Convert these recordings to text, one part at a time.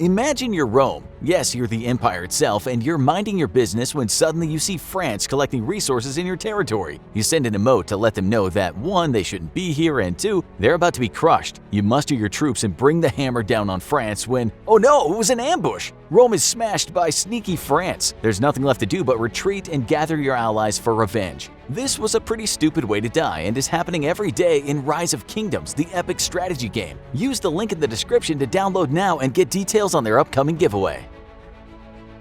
Imagine you're Rome. Yes, you're the empire itself, and you're minding your business when suddenly you see France collecting resources in your territory. You send an emote to let them know that 1. They shouldn't be here, and 2. They're about to be crushed. You muster your troops and bring the hammer down on France when, oh no, it was an ambush! Rome is smashed by sneaky France. There's nothing left to do but retreat and gather your allies for revenge. This was a pretty stupid way to die and is happening every day in Rise of Kingdoms, the epic strategy game. Use the link in the description to download now and get details on their upcoming giveaway.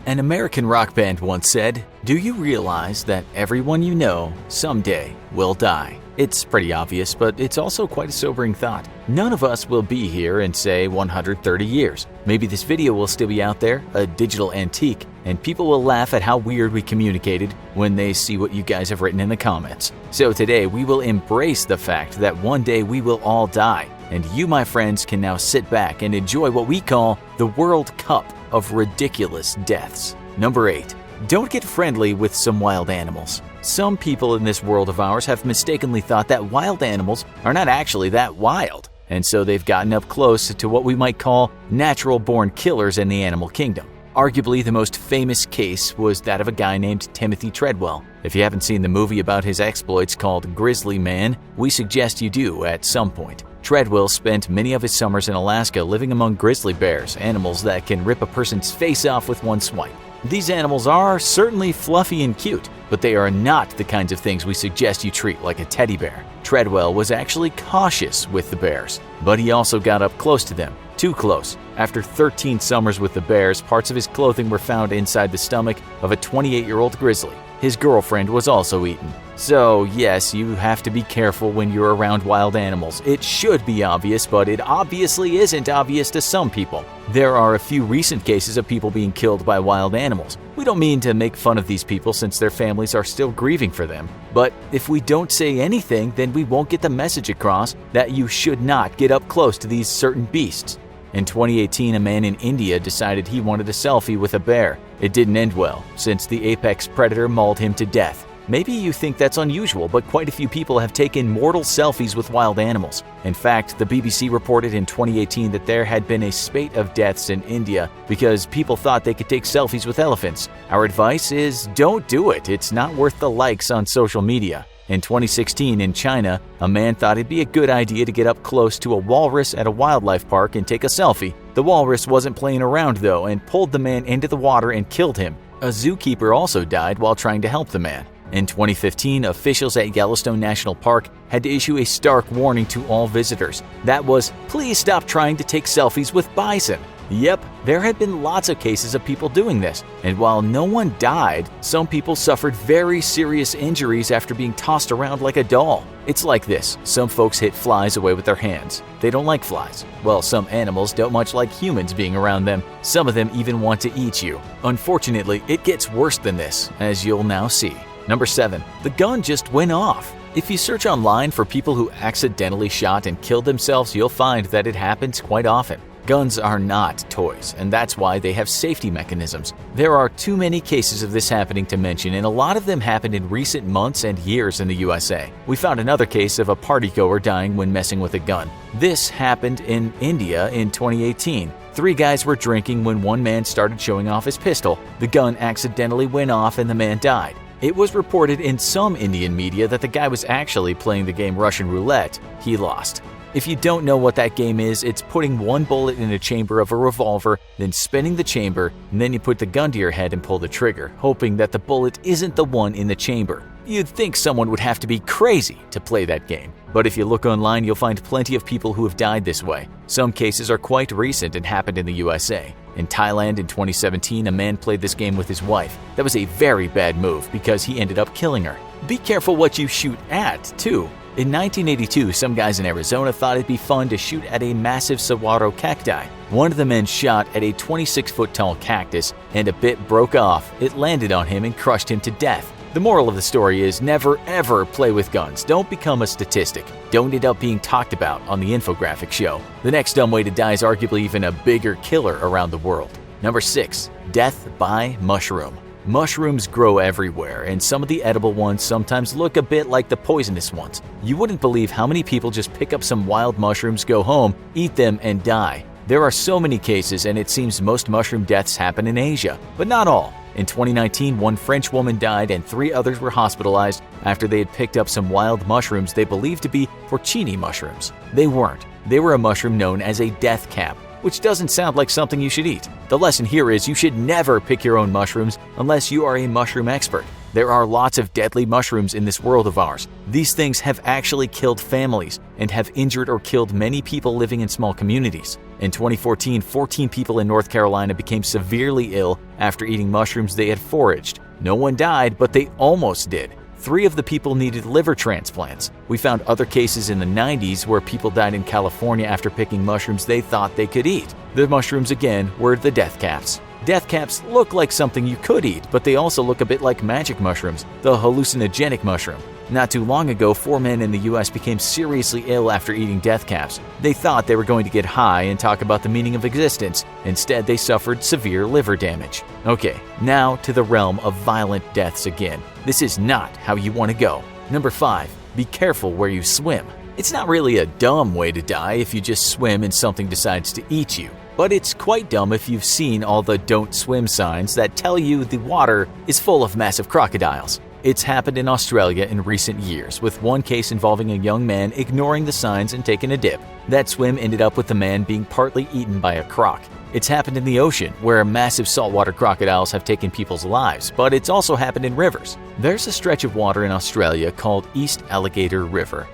An American rock band once said, "Do you realize that everyone you know someday will die?" It's pretty obvious, but it's also quite a sobering thought. None of us will be here in, say, 130 years. Maybe this video will still be out there, a digital antique, and people will laugh at how weird we communicated when they see what you guys have written in the comments. So today we will embrace the fact that one day we will all die, and you, my friends, can now sit back and enjoy what we call the World Cup of ridiculous deaths. Number 8. Don't get friendly with some wild animals. Some people in this world of ours have mistakenly thought that wild animals are not actually that wild, and so they've gotten up close to what we might call natural-born killers in the animal kingdom. Arguably, the most famous case was that of a guy named Timothy Treadwell. If you haven't seen the movie about his exploits called Grizzly Man, we suggest you do at some point. Treadwell spent many of his summers in Alaska living among grizzly bears, animals that can rip a person's face off with one swipe. These animals are certainly fluffy and cute, but they are not the kinds of things we suggest you treat like a teddy bear. Treadwell was actually cautious with the bears, but he also got up close to them. Too close. After 13 summers with the bears, parts of his clothing were found inside the stomach of a 28-year-old grizzly. His girlfriend was also eaten. So yes, you have to be careful when you're around wild animals. It should be obvious, but it obviously isn't obvious to some people. There are a few recent cases of people being killed by wild animals. We don't mean to make fun of these people since their families are still grieving for them. But if we don't say anything, then we won't get the message across that you should not get up close to these certain beasts. In 2018, a man in India decided he wanted a selfie with a bear. It didn't end well, since the apex predator mauled him to death. Maybe you think that's unusual, but quite a few people have taken mortal selfies with wild animals. In fact, the BBC reported in 2018 that there had been a spate of deaths in India because people thought they could take selfies with elephants. Our advice is don't do it. It's not worth the likes on social media. In 2016 in China, a man thought it'd be a good idea to get up close to a walrus at a wildlife park and take a selfie. The walrus wasn't playing around though and pulled the man into the water and killed him. A zookeeper also died while trying to help the man. In 2015, officials at Yellowstone National Park had to issue a stark warning to all visitors. That was, please stop trying to take selfies with bison. Yep, there had been lots of cases of people doing this, and while no one died, some people suffered very serious injuries after being tossed around like a doll. It's like this, some folks hit flies away with their hands. They don't like flies. Well, some animals don't much like humans being around them. Some of them even want to eat you. Unfortunately, it gets worse than this, as you'll now see. Number 7. The gun just went off. If you search online for people who accidentally shot and killed themselves, you'll find that it happens quite often. Guns are not toys, and that's why they have safety mechanisms. There are too many cases of this happening to mention, and a lot of them happened in recent months and years in the USA. We found another case of a partygoer dying when messing with a gun. This happened in India in 2018. 3 guys were drinking when one man started showing off his pistol. The gun accidentally went off and the man died. It was reported in some Indian media that the guy was actually playing the game Russian roulette. He lost. If you don't know what that game is, it's putting one bullet in a chamber of a revolver, then spinning the chamber, and then you put the gun to your head and pull the trigger, hoping that the bullet isn't the one in the chamber. You'd think someone would have to be crazy to play that game. But if you look online, you'll find plenty of people who have died this way. Some cases are quite recent and happened in the USA. In Thailand in 2017, a man played this game with his wife. That was a very bad move because he ended up killing her. Be careful what you shoot at, too. In 1982, some guys in Arizona thought it'd be fun to shoot at a massive saguaro cacti. One of the men shot at a 26-foot-tall cactus, and a bit broke off. It landed on him and crushed him to death. The moral of the story is never ever play with guns. Don't become a statistic. Don't end up being talked about on the Infographics show. The next dumb way to die is arguably even a bigger killer around the world. Number 6. Death by mushroom. Mushrooms grow everywhere, and some of the edible ones sometimes look a bit like the poisonous ones. You wouldn't believe how many people just pick up some wild mushrooms, go home, eat them, and die. There are so many cases, and it seems most mushroom deaths happen in Asia, but not all. In 2019, one French woman died and 3 others were hospitalized after they had picked up some wild mushrooms they believed to be porcini mushrooms. They weren't. They were a mushroom known as a death cap, which doesn't sound like something you should eat. The lesson here is you should never pick your own mushrooms unless you are a mushroom expert. There are lots of deadly mushrooms in this world of ours. These things have actually killed families and have injured or killed many people living in small communities. In 2014, 14 people in North Carolina became severely ill after eating mushrooms they had foraged. No one died, but they almost did. 3 of the people needed liver transplants. We found other cases in the 90s where people died in California after picking mushrooms they thought they could eat. The mushrooms again were the death caps. Death caps look like something you could eat, but they also look a bit like magic mushrooms, the hallucinogenic mushroom. Not too long ago, 4 men in the US became seriously ill after eating death caps. They thought they were going to get high and talk about the meaning of existence. Instead, they suffered severe liver damage. Okay, now to the realm of violent deaths again. This is not how you want to go. Number 5. Be careful where you swim. It's not really a dumb way to die if you just swim and something decides to eat you. But it's quite dumb if you've seen all the don't swim signs that tell you the water is full of massive crocodiles. It's happened in Australia in recent years, with one case involving a young man ignoring the signs and taking a dip. That swim ended up with the man being partly eaten by a croc. It's happened in the ocean, where massive saltwater crocodiles have taken people's lives, but it's also happened in rivers. There's a stretch of water in Australia called East Alligator River.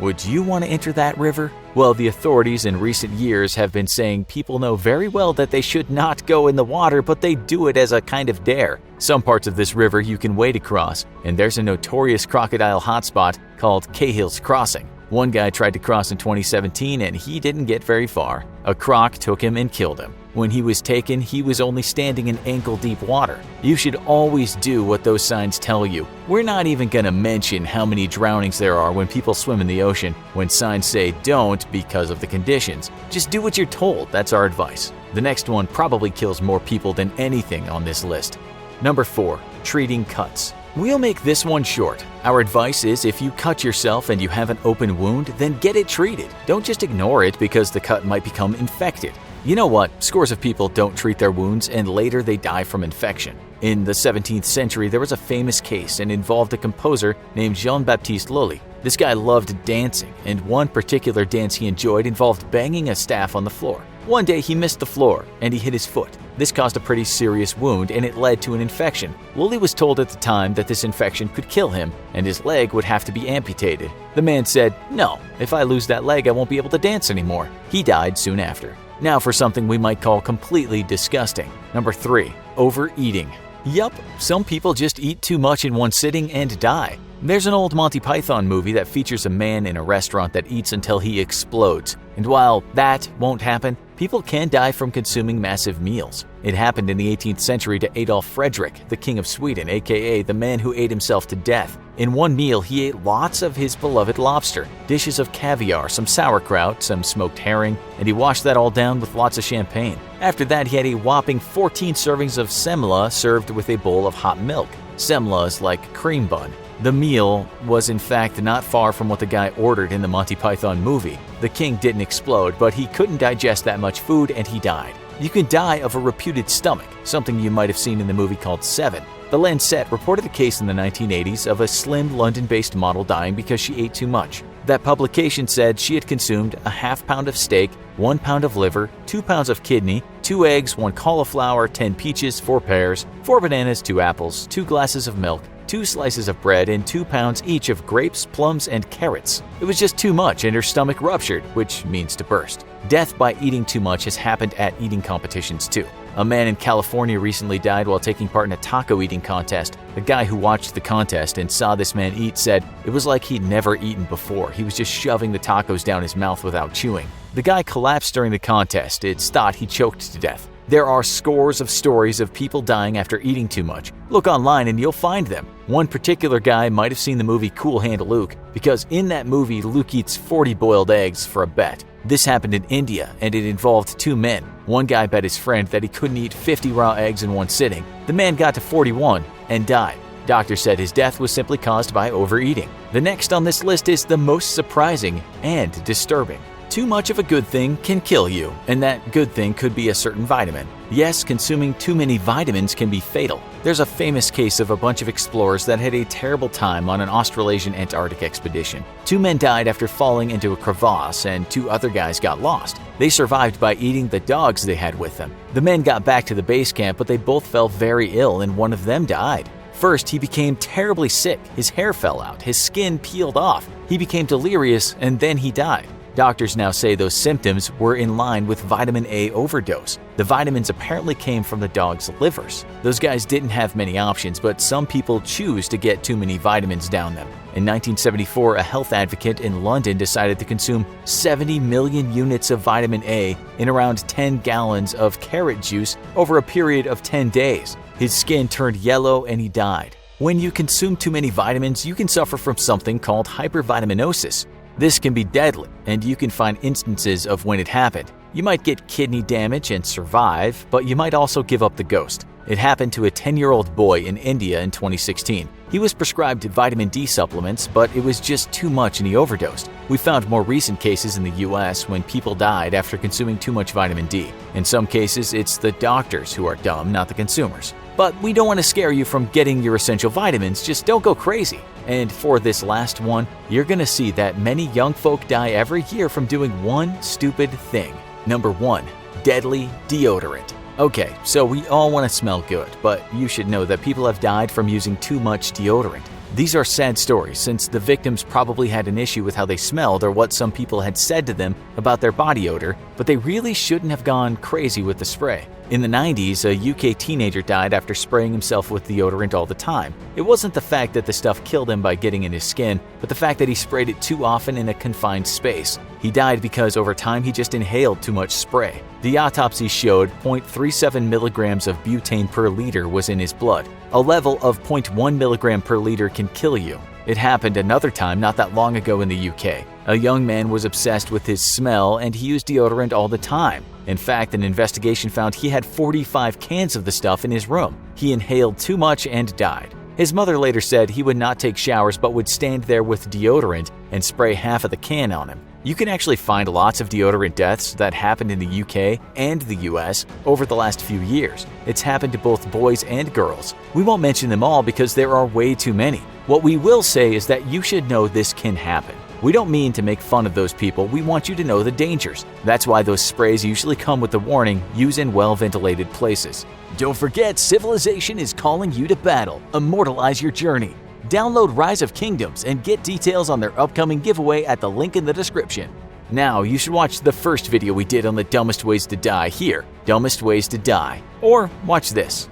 Would you want to enter that river? Well, the authorities in recent years have been saying people know very well that they should not go in the water, but they do it as a kind of dare. Some parts of this river you can wade across, and there's a notorious crocodile hotspot called Cahill's Crossing. One guy tried to cross in 2017 and he didn't get very far. A croc took him and killed him. When he was taken, he was only standing in ankle-deep water. You should always do what those signs tell you. We're not even going to mention how many drownings there are when people swim in the ocean when signs say don't because of the conditions. Just do what you're told, that's our advice. The next one probably kills more people than anything on this list. Number 4. Treating cuts. We'll make this one short. Our advice is if you cut yourself and you have an open wound, then get it treated. Don't just ignore it because the cut might become infected. You know what? Scores of people don't treat their wounds and later they die from infection. In the 17th century, there was a famous case and involved a composer named Jean-Baptiste Lully. This guy loved dancing, and one particular dance he enjoyed involved banging a staff on the floor. One day he missed the floor and he hit his foot. This caused a pretty serious wound and it led to an infection. Lully was told at the time that this infection could kill him and his leg would have to be amputated. The man said, "No, if I lose that leg I won't be able to dance anymore." He died soon after. Now for something we might call completely disgusting. Number 3. Overeating. Yup, some people just eat too much in one sitting and die. There's an old Monty Python movie that features a man in a restaurant that eats until he explodes. And while that won't happen, people can die from consuming massive meals. It happened in the 18th century to Adolf Fredrik, the King of Sweden, aka the man who ate himself to death. In one meal, he ate lots of his beloved lobster, dishes of caviar, some sauerkraut, some smoked herring, and he washed that all down with lots of champagne. After that, he had a whopping 14 servings of semla served with a bowl of hot milk. Semla is like cream bun. The meal was in fact not far from what the guy ordered in the Monty Python movie. The king didn't explode, but he couldn't digest that much food and he died. You can die of a reputed stomach, something you might have seen in the movie called Seven. The Lancet reported a case in the 1980s of a slim London-based model dying because she ate too much. That publication said she had consumed a half pound of steak, 1 pound of liver, 2 pounds of kidney, 2 eggs, 1 cauliflower, 10 peaches, 4 pears, 4 bananas, 2 apples, 2 glasses of milk, 2 slices of bread, and 2 pounds each of grapes, plums, and carrots. It was just too much and her stomach ruptured, which means to burst. Death by eating too much has happened at eating competitions too. A man in California recently died while taking part in a taco eating contest. The guy who watched the contest and saw this man eat said it was like he'd never eaten before. He was just shoving the tacos down his mouth without chewing. The guy collapsed during the contest. It's thought he choked to death. There are scores of stories of people dying after eating too much. Look online and you'll find them. One particular guy might have seen the movie Cool Hand Luke, because in that movie Luke eats 40 boiled eggs for a bet. This happened in India and it involved 2 men. One guy bet his friend that he couldn't eat 50 raw eggs in one sitting. The man got to 41 and died. Doctors said his death was simply caused by overeating. The next on this list is the most surprising and disturbing. Too much of a good thing can kill you, and that good thing could be a certain vitamin. Yes, consuming too many vitamins can be fatal. There's a famous case of a bunch of explorers that had a terrible time on an Australasian Antarctic expedition. 2 men died after falling into a crevasse, and 2 other guys got lost. They survived by eating the dogs they had with them. The men got back to the base camp, but they both fell very ill, and one of them died. First, he became terribly sick. His hair fell out, his skin peeled off. He became delirious, and then he died. Doctors now say those symptoms were in line with vitamin A overdose. The vitamins apparently came from the dog's livers. Those guys didn't have many options, but some people choose to get too many vitamins down them. In 1974, a health advocate in London decided to consume 70 million units of vitamin A in around 10 gallons of carrot juice over a period of 10 days. His skin turned yellow and he died. When you consume too many vitamins, you can suffer from something called hypervitaminosis. This can be deadly, and you can find instances of when it happened. You might get kidney damage and survive, but you might also give up the ghost. It happened to a 10-year-old boy in India in 2016. He was prescribed vitamin D supplements, but it was just too much and he overdosed. We found more recent cases in the US when people died after consuming too much vitamin D. In some cases, it's the doctors who are dumb, not the consumers. But we don't want to scare you from getting your essential vitamins, just don't go crazy. And for this last one, you're gonna see that many young folk die every year from doing one stupid thing. Number 1. Deadly deodorant. Okay, so we all want to smell good, but you should know that people have died from using too much deodorant. These are sad stories since the victims probably had an issue with how they smelled or what some people had said to them about their body odor, but they really shouldn't have gone crazy with the spray. In the 90s, a UK teenager died after spraying himself with deodorant all the time. It wasn't the fact that the stuff killed him by getting in his skin, but the fact that he sprayed it too often in a confined space. He died because over time he just inhaled too much spray. The autopsy showed 0.37 milligrams of butane per liter was in his blood. A level of 0.1 milligram per liter can kill you. It happened another time not that long ago in the UK. A young man was obsessed with his smell and he used deodorant all the time. In fact, an investigation found he had 45 cans of the stuff in his room. He inhaled too much and died. His mother later said he would not take showers but would stand there with deodorant and spray half of the can on him. You can actually find lots of deodorant deaths that happened in the UK and the US over the last few years. It's happened to both boys and girls. We won't mention them all because there are way too many. What we will say is that you should know this can happen. We don't mean to make fun of those people, we want you to know the dangers. That's why those sprays usually come with the warning, use in well-ventilated places. Don't forget, civilization is calling you to battle. Immortalize your journey. Download Rise of Kingdoms and get details on their upcoming giveaway at the link in the description. Now, you should watch the first video we did on the dumbest ways to die here, Dumbest Ways to Die. Or watch this.